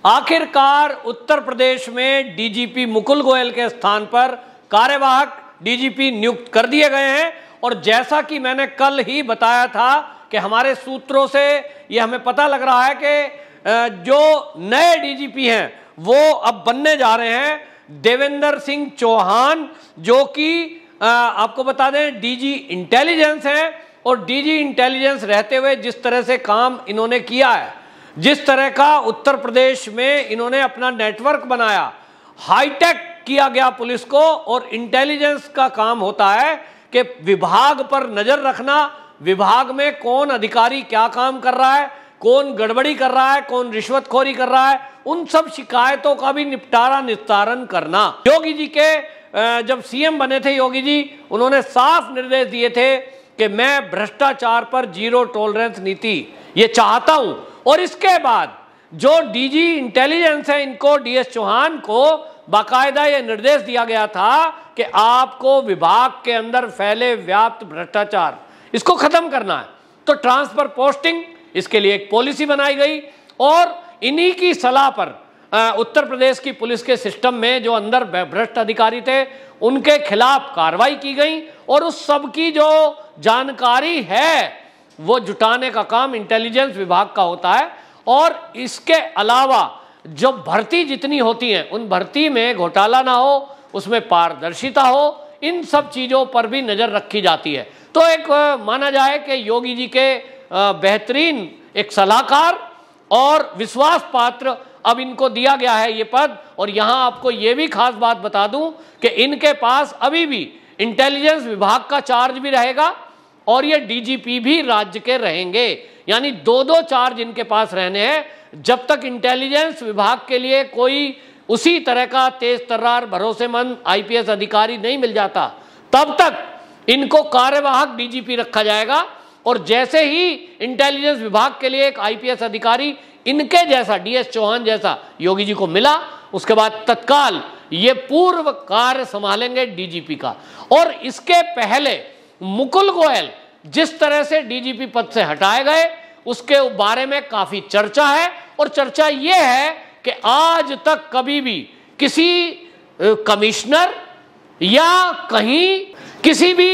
आखिरकार उत्तर प्रदेश में डीजीपी मुकुल गोयल के स्थान पर कार्यवाहक डीजीपी नियुक्त कर दिए गए हैं। और जैसा कि मैंने कल ही बताया था कि हमारे सूत्रों से ये हमें पता लग रहा है कि जो नए डीजीपी हैं वो अब बनने जा रहे हैं देवेंद्र सिंह चौहान, जो कि आपको बता दें डीजी इंटेलिजेंस हैं। और डीजी इंटेलिजेंस रहते हुए जिस तरह से काम इन्होंने किया है, जिस तरह का उत्तर प्रदेश में इन्होंने अपना नेटवर्क बनाया, हाईटेक किया गया पुलिस को। और इंटेलिजेंस का काम होता है कि विभाग पर नजर रखना, विभाग में कौन अधिकारी क्या काम कर रहा है, कौन गड़बड़ी कर रहा है, कौन रिश्वतखोरी कर रहा है, उन सब शिकायतों का भी निस्तारण करना। योगी जी के जब सीएम बने थे योगी जी, उन्होंने साफ निर्देश दिए थे कि मैं भ्रष्टाचार पर जीरो टॉलरेंस नीति ये चाहता हूं। और इसके बाद जो डीजी इंटेलिजेंस है, इनको डीएस चौहान को बाकायदा ये निर्देश दिया गया था कि आपको विभाग के अंदर फैले व्याप्त भ्रष्टाचार इसको खत्म करना है। तो ट्रांसफर पोस्टिंग, इसके लिए एक पॉलिसी बनाई गई और इन्हीं की सलाह पर उत्तर प्रदेश की पुलिस के सिस्टम में जो अंदर भ्रष्ट अधिकारी थे उनके खिलाफ कार्रवाई की गई। और उस सब की जो जानकारी है वो जुटाने का काम इंटेलिजेंस विभाग का होता है। और इसके अलावा जो भर्ती जितनी होती है उन भर्ती में घोटाला ना हो, उसमें पारदर्शिता हो, इन सब चीज़ों पर भी नज़र रखी जाती है। तो एक माना जाए कि योगी जी के बेहतरीन एक सलाहकार और विश्वास पात्र अब इनको दिया गया है ये पद। और यहाँ आपको ये भी खास बात बता दूं कि इनके पास अभी भी इंटेलिजेंस विभाग का चार्ज भी रहेगा और ये डीजीपी भी राज्य के रहेंगे। यानी दो दो चार्ज इनके पास रहने हैं। जब तक इंटेलिजेंस विभाग के लिए कोई उसी तरह का तेज तर्रार भरोसेमंद आईपीएस अधिकारी नहीं मिल जाता, तब तक इनको कार्यवाहक डीजीपी रखा जाएगा। और जैसे ही इंटेलिजेंस विभाग के लिए एक आईपीएस अधिकारी इनके जैसा डीएस चौहान जैसा योगी जी को मिला, उसके बाद तत्काल ये पूर्व कार्य संभालेंगे डीजीपी का। और इसके पहले मुकुल गोयल जिस तरह से डीजीपी पद से हटाए गए उसके बारे में काफी चर्चा है। और चर्चा ये है कि आज तक कभी भी किसी कमिश्नर या कहीं किसी भी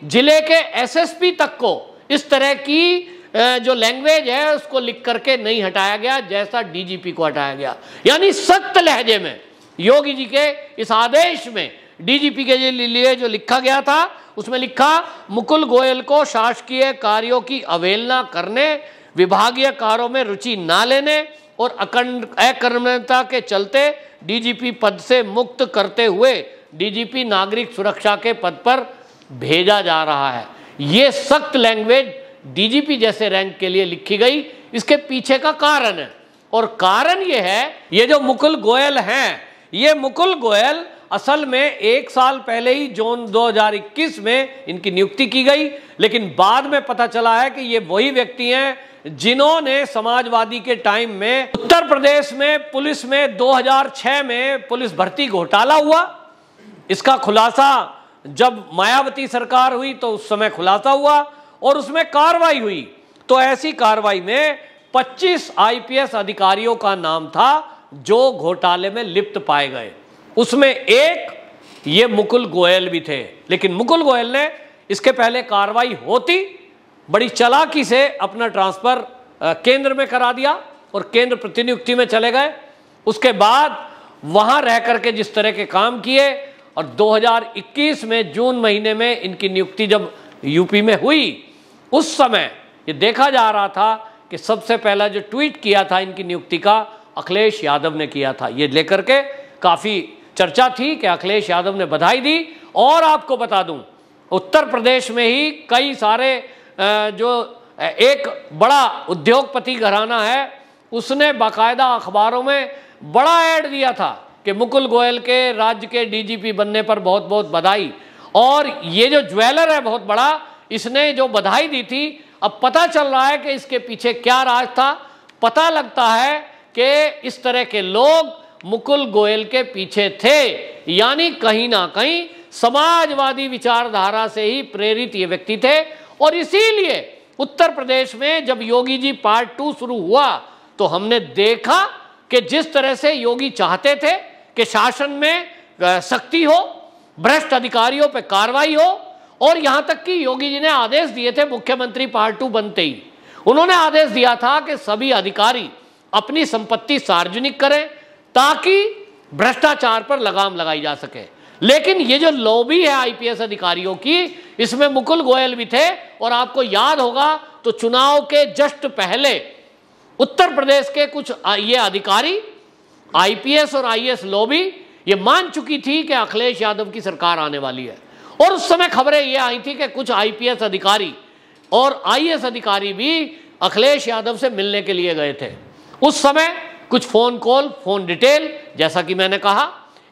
जिले के एसएसपी तक को इस तरह की जो लैंग्वेज है उसको लिख करके नहीं हटाया गया जैसा डीजीपी को हटाया गया। यानी सख्त लहजे में योगी जी के इस आदेश में डीजीपी के लिए जो लिखा गया था उसमें लिखा, मुकुल गोयल को शासकीय कार्यों की अवहेलना करने, विभागीय कार्यों में रुचि ना लेने और अकर्मण्यता के चलते डीजीपी पद से मुक्त करते हुए डीजीपी नागरिक सुरक्षा के पद पर भेजा जा रहा है। ये सख्त लैंग्वेज डीजीपी जैसे रैंक के लिए लिखी गई। इसके पीछे का कारण है, और कारण ये है, ये जो मुकुल गोयल हैं, ये मुकुल गोयल असल में 1 साल पहले ही जून 2021 में इनकी नियुक्ति की गई। लेकिन बाद में पता चला है कि ये वही व्यक्ति हैं जिन्होंने समाजवादी के टाइम में उत्तर प्रदेश में पुलिस में 2006 में पुलिस भर्ती घोटाला हुआ। इसका खुलासा जब मायावती सरकार हुई तो उस समय खुलासा हुआ और उसमें कार्रवाई हुई। तो ऐसी कार्रवाई में 25 आईपीएस अधिकारियों का नाम था जो घोटाले में लिप्त पाए गए। उसमें एक ये मुकुल गोयल भी थे। लेकिन मुकुल गोयल ने इसके पहले कार्रवाई होती बड़ी चालाकी से अपना ट्रांसफर केंद्र में करा दिया और केंद्र प्रतिनियुक्ति में चले गए। उसके बाद वहां रह करके जिस तरह के काम किए, और 2021 में जून महीने में इनकी नियुक्ति जब यूपी में हुई, उस समय ये देखा जा रहा था कि सबसे पहला जो ट्वीट किया था इनकी नियुक्ति का अखिलेश यादव ने किया था। ये लेकर के काफ़ी चर्चा थी कि अखिलेश यादव ने बधाई दी। और आपको बता दूं, उत्तर प्रदेश में ही कई सारे जो एक बड़ा उद्योगपति घराना है उसने बाकायदा अखबारों में बड़ा ऐड दिया था कि मुकुल गोयल के राज्य के डीजीपी बनने पर बहुत बहुत बधाई। और ये जो ज्वेलर है बहुत बड़ा, इसने जो बधाई दी थी, अब पता चल रहा है कि इसके पीछे क्या राज था। पता लगता है कि इस तरह के लोग मुकुल गोयल के पीछे थे। यानी कहीं ना कहीं समाजवादी विचारधारा से ही प्रेरित ये व्यक्ति थे। और इसीलिए उत्तर प्रदेश में जब योगी जी पार्ट 2 शुरू हुआ तो हमने देखा कि जिस तरह से योगी चाहते थे कि शासन में सख्ती हो, भ्रष्ट अधिकारियों पर कार्रवाई हो, और यहां तक कि योगी जी ने आदेश दिए थे मुख्यमंत्री पार्ट 2 बनते ही, उन्होंने आदेश दिया था कि सभी अधिकारी अपनी संपत्ति सार्वजनिक करें ताकि भ्रष्टाचार पर लगाम लगाई जा सके। लेकिन ये जो लॉबी है आईपीएस अधिकारियों की, इसमें मुकुल गोयल भी थे, और आपको याद होगा तो चुनाव के जस्ट पहले उत्तर प्रदेश के कुछ ये अधिकारी, आईपीएस और आईएएस लॉबी ये मान चुकी थी कि अखिलेश यादव की सरकार आने वाली है, और उस समय खबरें ये आई थी कि कुछ आईपीएस अधिकारी और आईएएस अधिकारी भी अखिलेश यादव से मिलने के लिए गए थे। उस समय कुछ फोन कॉल, फोन डिटेल, जैसा कि मैंने कहा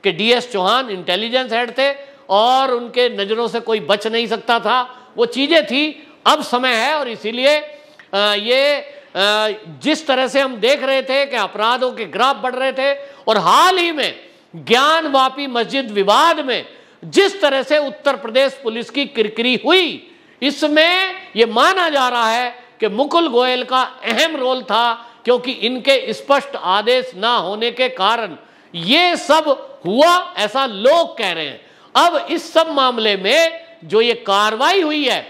कि डीएस चौहान इंटेलिजेंस हेड थे और उनके नजरों से कोई बच नहीं सकता था, वो चीजें थी। अब समय है, और इसीलिए जिस तरह से हम देख रहे थे कि अपराधों के ग्राफ बढ़ रहे थे, और हाल ही में ज्ञानवापी मस्जिद विवाद में जिस तरह से उत्तर प्रदेश पुलिस की किरकिरी हुई, इसमें यह माना जा रहा है कि मुकुल गोयल का अहम रोल था, क्योंकि इनके स्पष्ट आदेश ना होने के कारण ये सब हुआ, ऐसा लोग कह रहे हैं। अब इस सब मामले में जो ये कार्रवाई हुई है,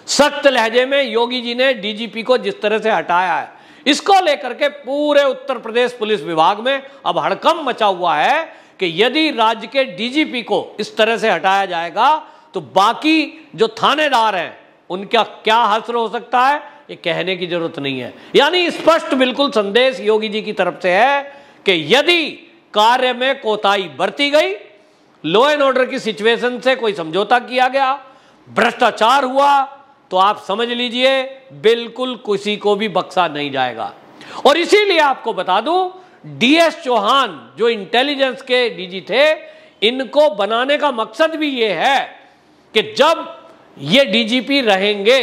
सख्त लहजे में योगी जी ने डीजीपी को जिस तरह से हटाया है, इसको लेकर के पूरे उत्तर प्रदेश पुलिस विभाग में अब हड़कंप मचा हुआ है कि यदि राज्य के डीजीपी को इस तरह से हटाया जाएगा तो बाकी जो थानेदार हैं उनका क्या हश्र हो सकता है, ये कहने की जरूरत नहीं है। यानी स्पष्ट बिल्कुल संदेश योगी जी की तरफ से है कि यदि कार्य में कोताही बरती गई, लॉ एंड ऑर्डर की सिचुएशन से कोई समझौता किया गया, भ्रष्टाचार हुआ, तो आप समझ लीजिए बिल्कुल किसी को भी बख्शा नहीं जाएगा। और इसीलिए आपको बता दूं, डीएस चौहान जो इंटेलिजेंस के डीजी थे, इनको बनाने का मकसद भी ये है कि जब ये डीजीपी रहेंगे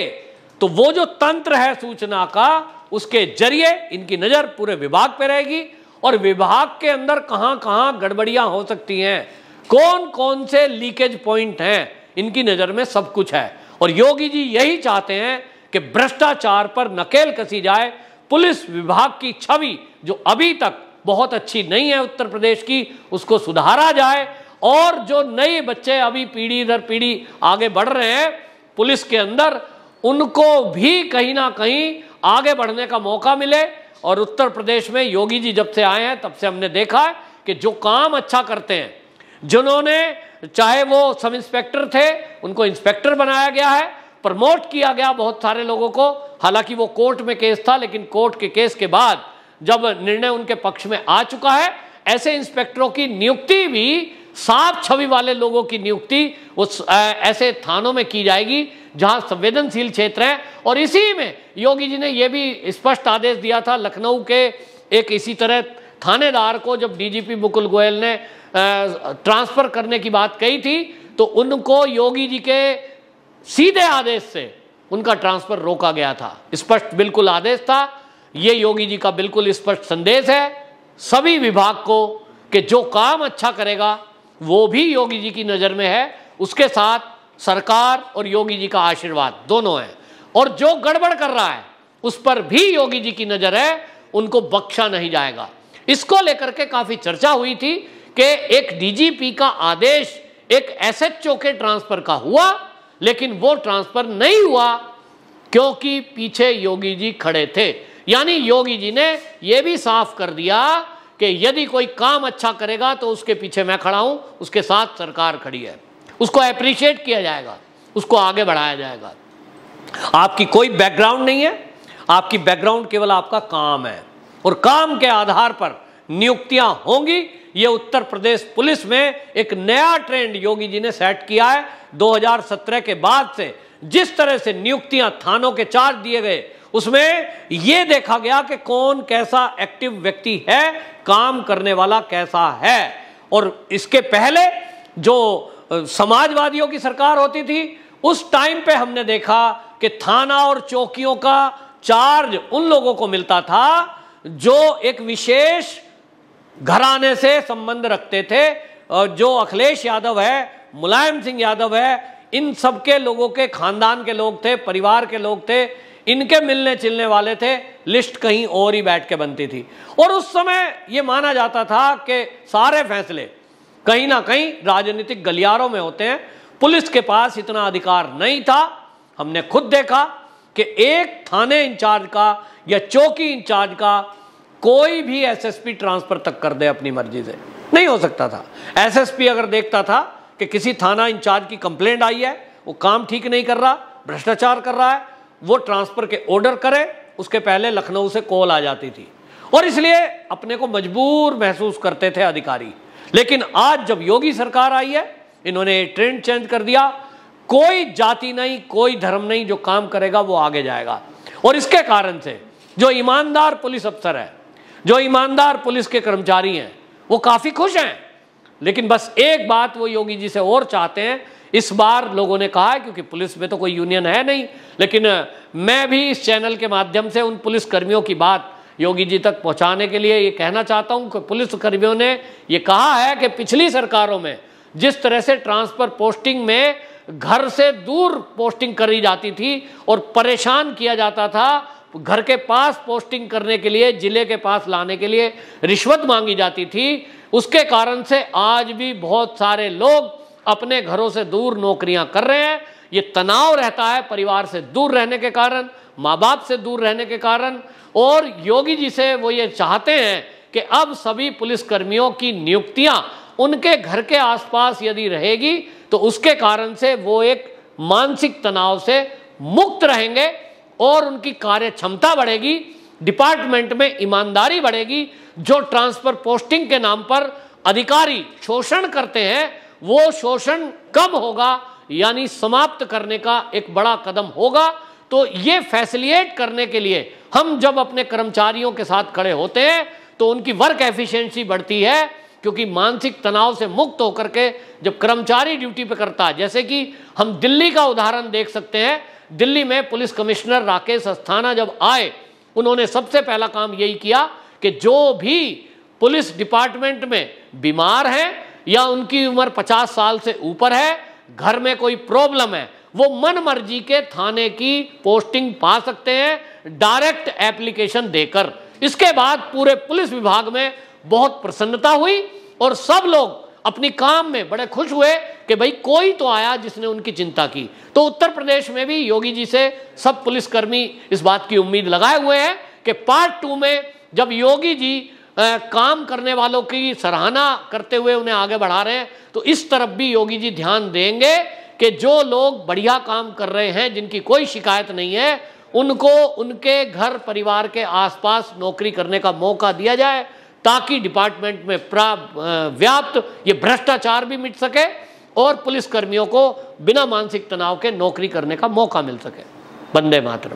तो वो जो तंत्र है सूचना का, उसके जरिए इनकी नजर पूरे विभाग पे रहेगी, और विभाग के अंदर कहां कहां गड़बड़ियां हो सकती हैं, कौन कौन से लीकेज पॉइंट हैं, इनकी नजर में सब कुछ है। और योगी जी यही चाहते हैं कि भ्रष्टाचार पर नकेल कसी जाए, पुलिस विभाग की छवि जो अभी तक बहुत अच्छी नहीं है उत्तर प्रदेश की, उसको सुधारा जाए, और जो नए बच्चे अभी पीढ़ी दर पीढ़ी आगे बढ़ रहे हैं पुलिस के अंदर, उनको भी कहीं ना कहीं आगे बढ़ने का मौका मिले। और उत्तर प्रदेश में योगी जी जब से आए हैं तब से हमने देखा है कि जो काम अच्छा करते हैं, जिन्होंने, चाहे वो सब इंस्पेक्टर थे, उनको इंस्पेक्टर बनाया गया है, प्रमोट किया गया बहुत सारे लोगों को, हालांकि वो कोर्ट में केस था, लेकिन कोर्ट के केस के बाद जब निर्णय उनके पक्ष में आ चुका है, ऐसे इंस्पेक्टरों की नियुक्ति भी, साफ छवि वाले लोगों की नियुक्ति उस ऐसे थानों में की जाएगी जहां संवेदनशील क्षेत्र है। और इसी में योगी जी ने यह भी स्पष्ट आदेश दिया था, लखनऊ के एक इसी तरह थानेदार को जब डीजीपी मुकुल गोयल ने ट्रांसफर करने की बात कही थी, तो उनको योगी जी के सीधे आदेश से उनका ट्रांसफर रोका गया था। स्पष्ट बिल्कुल आदेश था। ये योगी जी का बिल्कुल स्पष्ट संदेश है सभी विभाग को कि जो काम अच्छा करेगा वो भी योगी जी की नजर में है, उसके साथ सरकार और योगी जी का आशीर्वाद दोनों है, और जो गड़बड़ कर रहा है उस पर भी योगी जी की नजर है, उनको बख्शा नहीं जाएगा। इसको लेकर के काफी चर्चा हुई थी कि एक डीजीपी का आदेश एक एसएचओ के ट्रांसफर का हुआ, लेकिन वो ट्रांसफर नहीं हुआ क्योंकि पीछे योगी जी खड़े थे। यानी योगी जी ने यह भी साफ कर दिया कि यदि कोई काम अच्छा करेगा तो उसके पीछे मैं खड़ा हूं, उसके साथ सरकार खड़ी है, उसको अप्रिशिएट किया जाएगा, उसको आगे बढ़ाया जाएगा। आपकी कोई बैकग्राउंड नहीं है, आपकी बैकग्राउंड केवल आपका काम है, और काम के आधार पर नियुक्तियां होंगी। ये उत्तर प्रदेश पुलिस में एक नया ट्रेंड योगी जी ने सेट किया है। 2017 के बाद से जिस तरह से नियुक्तियां, थानों के चार्ज दिए गए, उसमें यह देखा गया कि कौन कैसा एक्टिव व्यक्ति है, काम करने वाला कैसा है। और इसके पहले जो समाजवादियों की सरकार होती थी, उस टाइम पे हमने देखा कि थाना और चौकियों का चार्ज उन लोगों को मिलता था जो एक विशेष घराने से संबंध रखते थे, और जो अखिलेश यादव है, मुलायम सिंह यादव है, इन सबके लोगों के खानदान के लोग थे, परिवार के लोग थे। इनके मिलने चिलने वाले थे, लिस्ट कहीं और ही बैठ के बनती थी। और उस समय यह माना जाता था कि सारे फैसले कहीं ना कहीं राजनीतिक गलियारों में होते हैं, पुलिस के पास इतना अधिकार नहीं था। हमने खुद देखा कि एक थाने इंचार्ज का या चौकी इंचार्ज का कोई भी एसएसपी ट्रांसफर तक कर दे अपनी मर्जी से, नहीं हो सकता था। एसएसपी अगर देखता था कि किसी थाना इंचार्ज की कंप्लेंट आई है, वो काम ठीक नहीं कर रहा, भ्रष्टाचार कर रहा है, वो ट्रांसफर के ऑर्डर करे, उसके पहले लखनऊ से कॉल आ जाती थी। और इसलिए अपने को मजबूर महसूस करते थे अधिकारी। लेकिन आज जब योगी सरकार आई है, इन्होंने ट्रेंड चेंज कर दिया। कोई जाति नहीं, कोई धर्म नहीं, जो काम करेगा वो आगे जाएगा। और इसके कारण से जो ईमानदार पुलिस अफसर है, जो ईमानदार पुलिस के कर्मचारी हैं, वो काफी खुश हैं। लेकिन बस एक बात वो योगी जी से और चाहते हैं। इस बार लोगों ने कहा है, क्योंकि पुलिस में तो कोई यूनियन है नहीं, लेकिन मैं भी इस चैनल के माध्यम से उन पुलिस कर्मियों की बात योगी जी तक पहुंचाने के लिए ये कहना चाहता हूं कि पुलिस कर्मियों ने ये कहा है कि पिछली सरकारों में जिस तरह से ट्रांसफर पोस्टिंग में घर से दूर पोस्टिंग करी जाती थी और परेशान किया जाता था, घर के पास पोस्टिंग करने के लिए, जिले के पास लाने के लिए रिश्वत मांगी जाती थी, उसके कारण से आज भी बहुत सारे लोग अपने घरों से दूर नौकरियां कर रहे हैं। ये तनाव रहता है परिवार से दूर रहने के कारण, माँ बाप से दूर रहने के कारण। और योगी जी से वो ये चाहते हैं कि अब सभी पुलिसकर्मियों की नियुक्तियां उनके घर के आसपास यदि रहेगी तो उसके कारण से वो एक मानसिक तनाव से मुक्त रहेंगे और उनकी कार्य क्षमता बढ़ेगी, डिपार्टमेंट में ईमानदारी बढ़ेगी। जो ट्रांसफर पोस्टिंग के नाम पर अधिकारी शोषण करते हैं, वो शोषण कम होगा, यानी समाप्त करने का एक बड़ा कदम होगा। तो ये फैसिलिटेट करने के लिए हम जब अपने कर्मचारियों के साथ खड़े होते हैं तो उनकी वर्क एफिशिएंसी बढ़ती है, क्योंकि मानसिक तनाव से मुक्त होकर के जब कर्मचारी ड्यूटी पे करता है, जैसे कि हम दिल्ली का उदाहरण देख सकते हैं। दिल्ली में पुलिस कमिश्नर राकेश अस्थाना जब आए, उन्होंने सबसे पहला काम यही किया कि जो भी पुलिस डिपार्टमेंट में बीमार हैं या उनकी उम्र 50 साल से ऊपर है, घर में कोई प्रॉब्लम है, वो मन मर्जी के थाने की पोस्टिंग पा सकते हैं डायरेक्ट एप्लीकेशन देकर। इसके बाद पूरे पुलिस विभाग में बहुत प्रसन्नता हुई और सब लोग अपनी काम में बड़े खुश हुए कि भाई कोई तो आया जिसने उनकी चिंता की। तो उत्तर प्रदेश में भी योगी जी से सब पुलिसकर्मी इस बात की उम्मीद लगाए हुए हैं कि पार्ट 2 में जब योगी जी काम करने वालों की सराहना करते हुए उन्हें आगे बढ़ा रहे हैं, तो इस तरफ भी योगी जी ध्यान देंगे कि जो लोग बढ़िया काम कर रहे हैं, जिनकी कोई शिकायत नहीं है, उनको उनके घर परिवार के आसपास नौकरी करने का मौका दिया जाए, ताकि डिपार्टमेंट में व्याप्त ये भ्रष्टाचार भी मिट सके और पुलिसकर्मियों को बिना मानसिक तनाव के नौकरी करने का मौका मिल सके। वंदे मातरम।